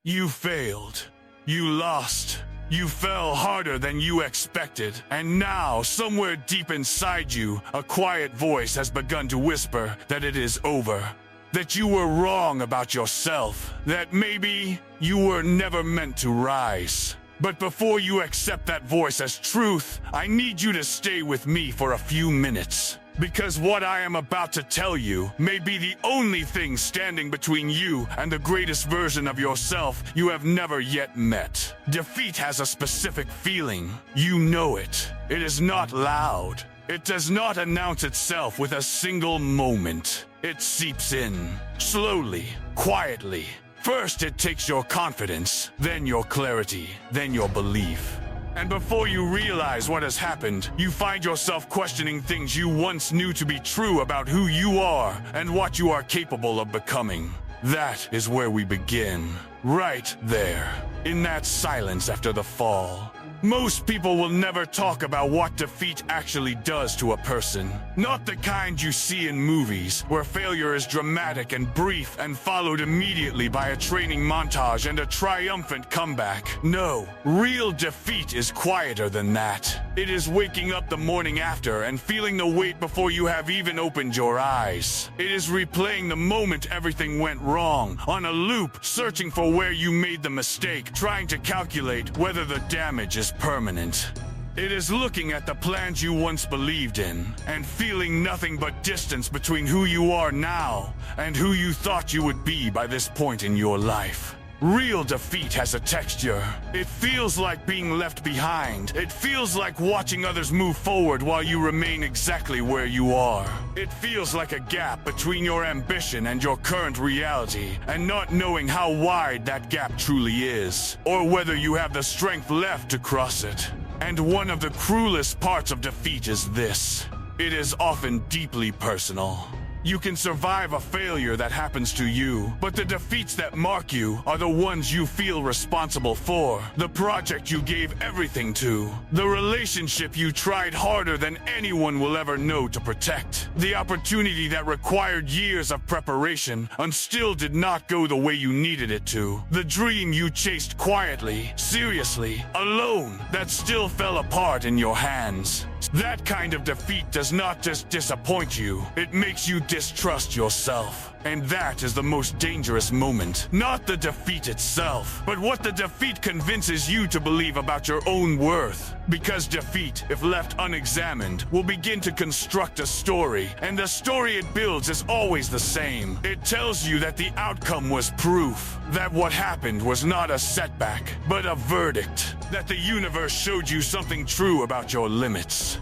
You failed. You lost. You fell harder than you expected. And now, somewhere deep inside you, a quiet voice has begun to whisper that it is over. That you were wrong about yourself. That maybe you were never meant to rise. But before you accept that voice as truth, I need you to stay with me for a few minutes. Because what I am about to tell you may be the only thing standing between you and the greatest version of yourself you have never yet met. Defeat has a specific feeling. You know it. It is not loud. It does not announce itself with a single moment. It seeps in, slowly, quietly. First, it takes your confidence, then your clarity, then your belief. And before you realize what has happened, you find yourself questioning things you once knew to be true about who you are and what you are capable of becoming. That is where we begin. Right there, in that silence after the fall. Most people will never talk about what defeat actually does to a person. Not the kind you see in movies, where failure is dramatic and brief and followed immediately by a training montage and a triumphant comeback. No, real defeat is quieter than that. It is waking up the morning after and feeling the weight before you have even opened your eyes. It is replaying the moment everything went wrong, on a loop, searching for where you made the mistake, trying to calculate whether the damage is permanent. It is looking at the plans you once believed in and feeling nothing but distance between who you are now and who you thought you would be by this point in your life. Real defeat has a texture. It feels like being left behind. It feels like watching others move forward while you remain exactly where you are. It feels like a gap between your ambition and your current reality, and not knowing how wide that gap truly is, or whether you have the strength left to cross it. And one of the cruelest parts of defeat is this. It is often deeply personal. You can survive a failure that happens to you, but the defeats that mark you are the ones you feel responsible for. The project you gave everything to. The relationship you tried harder than anyone will ever know to protect. The opportunity that required years of preparation and still did not go the way you needed it to. The dream you chased quietly, seriously, alone, that still fell apart in your hands. That kind of defeat does not just disappoint you, it makes you distrust yourself. And that is the most dangerous moment. Not the defeat itself, but what the defeat convinces you to believe about your own worth. Because defeat, if left unexamined, will begin to construct a story, and the story it builds is always the same. It tells you that the outcome was proof, that what happened was not a setback, but a verdict, that the universe showed you something true about your limits.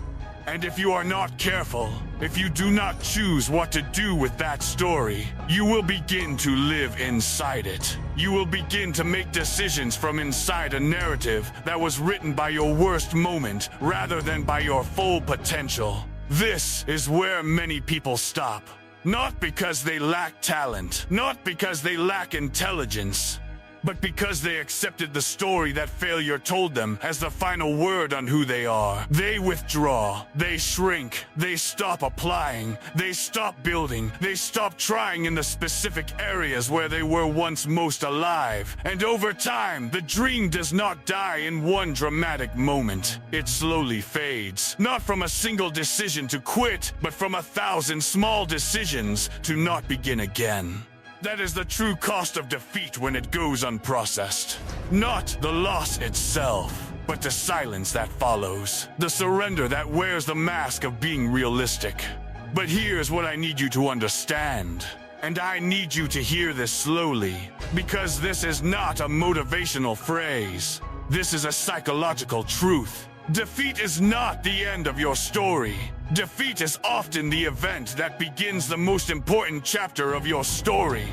And if you are not careful, if you do not choose what to do with that story, you will begin to live inside it. You will begin to make decisions from inside a narrative that was written by your worst moment rather than by your full potential. This is where many people stop. Not because they lack talent, not because they lack intelligence, but because they accepted the story that failure told them as the final word on who they are. They withdraw, they shrink, they stop applying, they stop building, they stop trying in the specific areas where they were once most alive. And over time, the dream does not die in one dramatic moment. It slowly fades, not from a single decision to quit, but from 1,000 small decisions to not begin again. That is the true cost of defeat when it goes unprocessed. Not the loss itself, but the silence that follows. The surrender that wears the mask of being realistic. But here's what I need you to understand. And I need you to hear this slowly, because this is not a motivational phrase. This is a psychological truth. Defeat is not the end of your story. Defeat is often the event that begins the most important chapter of your story.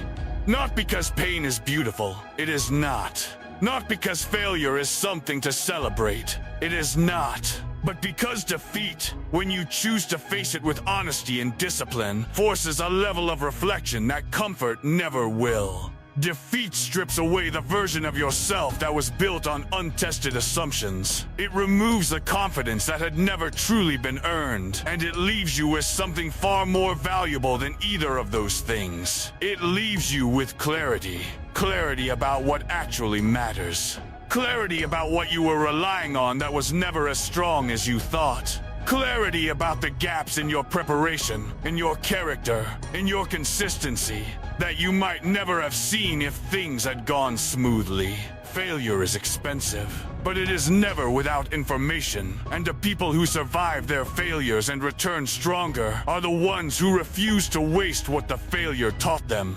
Not because pain is beautiful, it is not. Not because failure is something to celebrate, it is not. But because defeat, when you choose to face it with honesty and discipline, forces a level of reflection that comfort never will. Defeat strips away the version of yourself that was built on untested assumptions. It removes the confidence that had never truly been earned, and it leaves you with something far more valuable than either of those things. It leaves you with clarity. Clarity about what actually matters. Clarity about what you were relying on that was never as strong as you thought. Clarity about the gaps in your preparation, in your character, in your consistency, that you might never have seen if things had gone smoothly. Failure is expensive, but it is never without information, and the people who survive their failures and return stronger are the ones who refuse to waste what the failure taught them.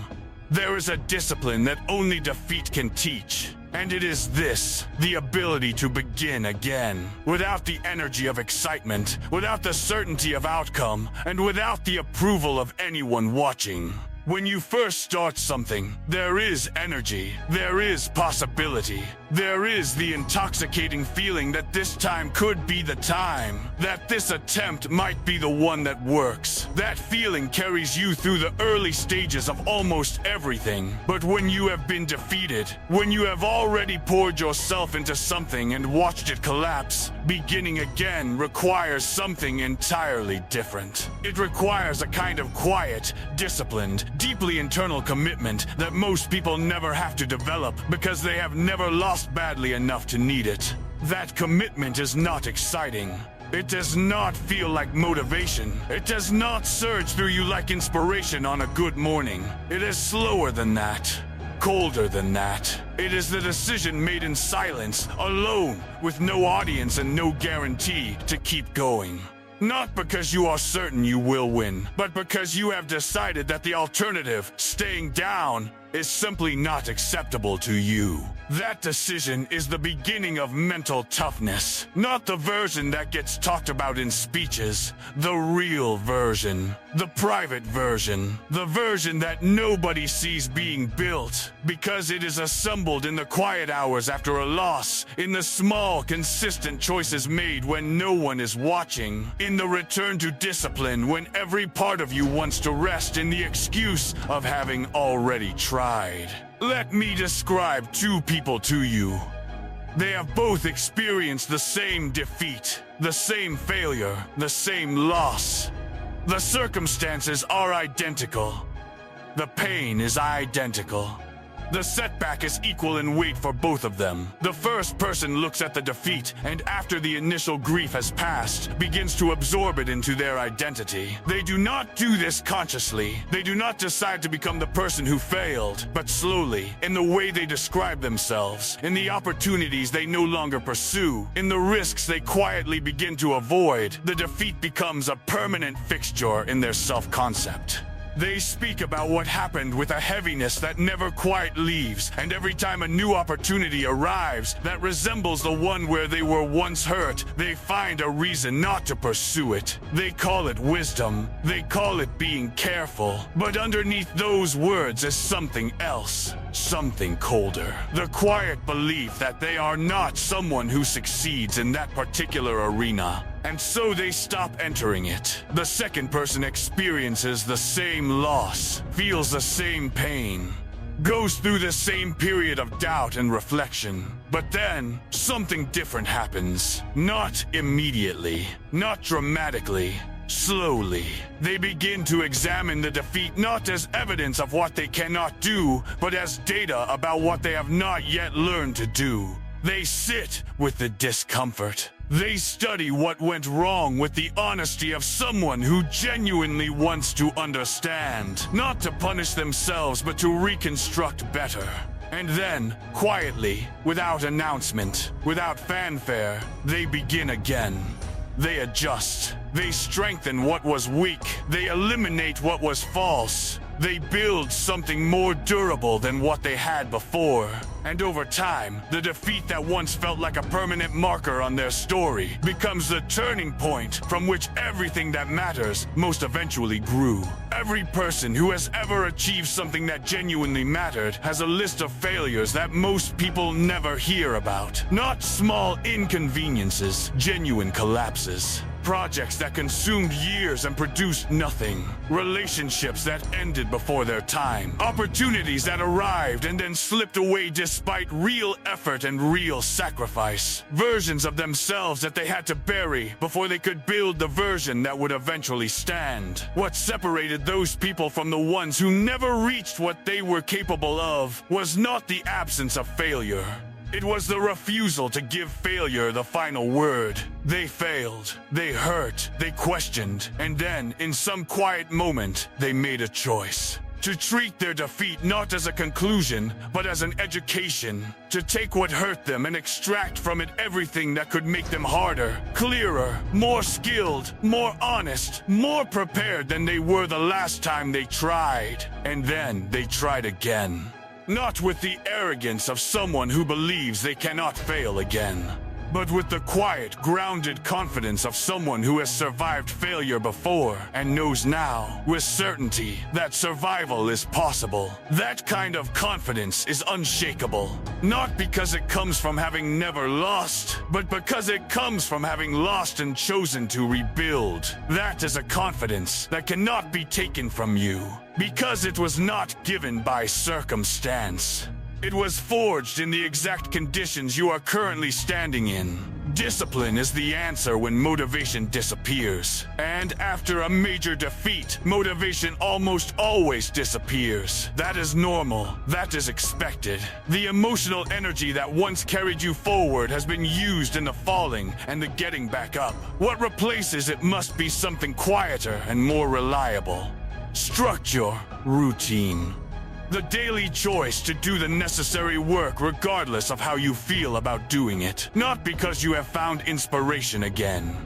There is a discipline that only defeat can teach. And it is this, the ability to begin again, without the energy of excitement, without the certainty of outcome, and without the approval of anyone watching. When you first start something, there is energy, there is possibility, there is the intoxicating feeling that this time could be the time, that this attempt might be the one that works. That feeling carries you through the early stages of almost everything. But when you have been defeated, when you have already poured yourself into something and watched it collapse, beginning again requires something entirely different. It requires a kind of quiet, disciplined, deeply internal commitment that most people never have to develop because they have never lost badly enough to need it. That commitment is not exciting. It does not feel like motivation. It does not surge through you like inspiration on a good morning. It is slower than that. Colder than that. It is the decision made in silence, alone, with no audience and no guarantee to keep going. Not because you are certain you will win, but because you have decided that the alternative, staying down, is simply not acceptable to you. That decision is the beginning of mental toughness. Not the version that gets talked about in speeches. The real version. The private version. The version that nobody sees being built. Because it is assembled in the quiet hours after a loss. In the small, consistent choices made when no one is watching. In the return to discipline when every part of you wants to rest in the excuse of having already tried. Let me describe two people to you. They have both experienced the same defeat, the same failure, the same loss. The circumstances are identical. The pain is identical. The setback is equal in weight for both of them. The first person looks at the defeat and after the initial grief has passed, begins to absorb it into their identity. They do not do this consciously. They do not decide to become the person who failed, but slowly, in the way they describe themselves, in the opportunities they no longer pursue, in the risks they quietly begin to avoid, the defeat becomes a permanent fixture in their self-concept. They speak about what happened with a heaviness that never quite leaves, and every time a new opportunity arrives that resembles the one where they were once hurt, they find a reason not to pursue it. They call it wisdom. They call it being careful. But underneath those words is something else. Something colder. The quiet belief that they are not someone who succeeds in that particular arena. And so they stop entering it. The second person experiences the same loss, feels the same pain, goes through the same period of doubt and reflection. But then, something different happens. Not immediately, not dramatically, slowly. They begin to examine the defeat not as evidence of what they cannot do, but as data about what they have not yet learned to do. They sit with the discomfort. They study what went wrong with the honesty of someone who genuinely wants to understand, not to punish themselves but to reconstruct better. And then, quietly, without announcement, without fanfare, they begin again. They adjust. They strengthen what was weak. They eliminate what was false. They build something more durable than what they had before. And over time, the defeat that once felt like a permanent marker on their story becomes the turning point from which everything that matters most eventually grew. Every person who has ever achieved something that genuinely mattered has a list of failures that most people never hear about. Not small inconveniences, genuine collapses. projects that consumed years and produced nothing. Relationships that ended before their time. Opportunities that arrived and then slipped away despite real effort and real sacrifice. Versions of themselves that they had to bury before they could build the version that would eventually stand. What separated those people from the ones who never reached what they were capable of was not the absence of failure. It was the refusal to give failure the final word. They failed, they hurt, they questioned, and then, in some quiet moment, they made a choice. To treat their defeat not as a conclusion, but as an education. To take what hurt them and extract from it everything that could make them harder, clearer, more skilled, more honest, more prepared than they were the last time they tried. And then they tried again. Not with the arrogance of someone who believes they cannot fail again, but with the quiet, grounded confidence of someone who has survived failure before and knows now, with certainty, that survival is possible. That kind of confidence is unshakable, not because it comes from having never lost, but because it comes from having lost and chosen to rebuild. That is a confidence that cannot be taken from you, because it was not given by circumstance. It was forged in the exact conditions you are currently standing in. Discipline is the answer when motivation disappears. And after a major defeat, motivation almost always disappears. That is normal. That is expected. The emotional energy that once carried you forward has been used in the falling and the getting back up. What replaces it must be something quieter and more reliable. Structure, routine. The daily choice to do the necessary work regardless of how you feel about doing it. Not because you have found inspiration again,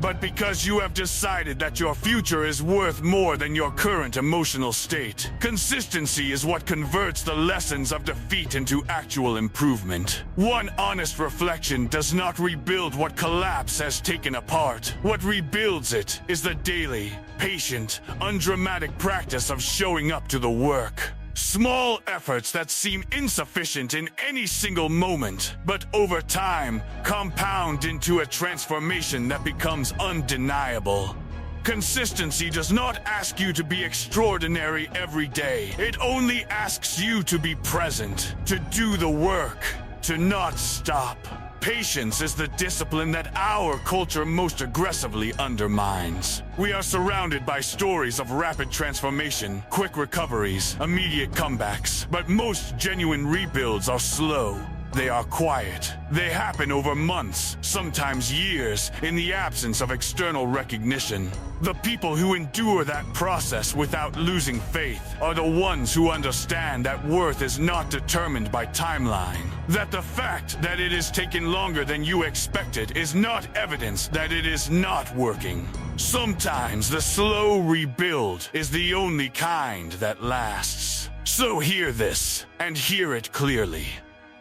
but because you have decided that your future is worth more than your current emotional state. Consistency is what converts the lessons of defeat into actual improvement. One honest reflection does not rebuild what collapse has taken apart. What rebuilds it is the daily, patient, undramatic practice of showing up to the work. Small efforts that seem insufficient in any single moment, but over time, compound into a transformation that becomes undeniable. Consistency does not ask you to be extraordinary every day. It only asks you to be present, to do the work, to not stop. Patience is the discipline that our culture most aggressively undermines. We are surrounded by stories of rapid transformation, quick recoveries, immediate comebacks, but most genuine rebuilds are slow. They are quiet. They happen over months, sometimes years, in the absence of external recognition. The people who endure that process without losing faith are the ones who understand that worth is not determined by timeline. That the fact that it is taking longer than you expected is not evidence that it is not working. Sometimes the slow rebuild is the only kind that lasts. So hear this, and hear it clearly.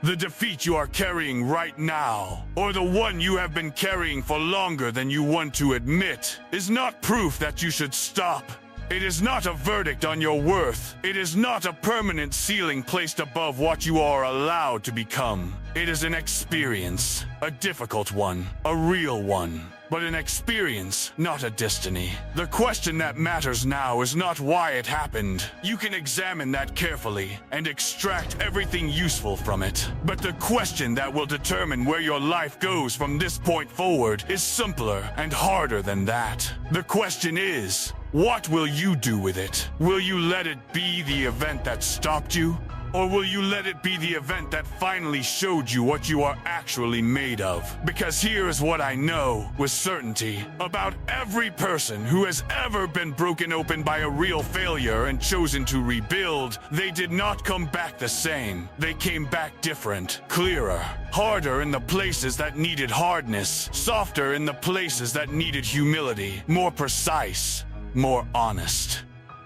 The defeat you are carrying right now, or the one you have been carrying for longer than you want to admit, is not proof that you should stop. It is not a verdict on your worth. It is not a permanent ceiling placed above what you are allowed to become. It is an experience, a difficult one, a real one. But an experience, not a destiny. The question that matters now is not why it happened. You can examine that carefully and extract everything useful from it. But the question that will determine where your life goes from this point forward is simpler and harder than that. The question is, what will you do with it? Will you let it be the event that stopped you? Or will you let it be the event that finally showed you what you are actually made of? Because here is what I know with certainty about every person who has ever been broken open by a real failure and chosen to rebuild. They did not come back the same. They came back different, clearer, harder in the places that needed hardness, softer in the places that needed humility, more precise, more honest.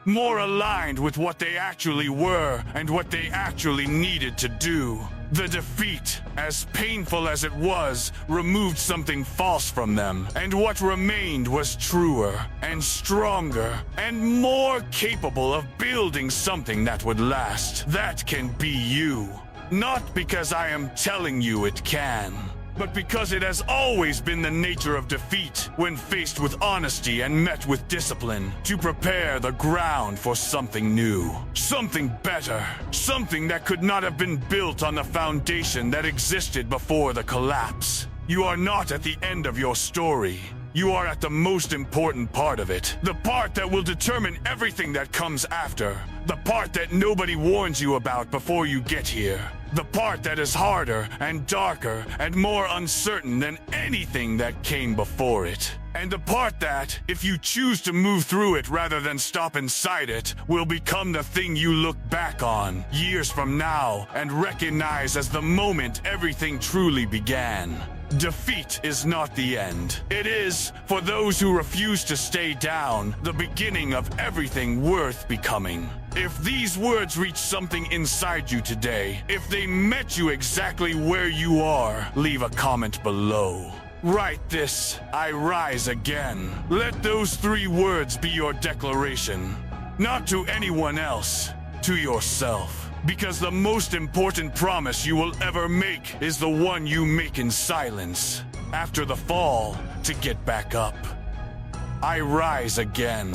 More aligned with what they actually were and what they actually needed to do. The defeat, as painful as it was, removed something false from them, and what remained was truer and stronger and more capable of building something that would last. That can be you. Not because I am telling you it can, but because it has always been the nature of defeat, when faced with honesty and met with discipline, to prepare the ground for something new, something better, something that could not have been built on the foundation that existed before the collapse. You are not at the end of your story. You are at the most important part of it. The part that will determine everything that comes after. The part that nobody warns you about before you get here. The part that is harder and darker and more uncertain than anything that came before it. And the part that, if you choose to move through it rather than stop inside it, will become the thing you look back on years from now and recognize as the moment everything truly began. Defeat is not the end. It is, for those who refuse to stay down, the beginning of everything worth becoming. If these words reach something inside you today, if they met you exactly where you are, leave a comment below. Write this: I rise again. Let those 3 words be your declaration. Not to anyone else, to yourself. Because the most important promise you will ever make is the one you make in silence, after the fall, to get back up. I rise again.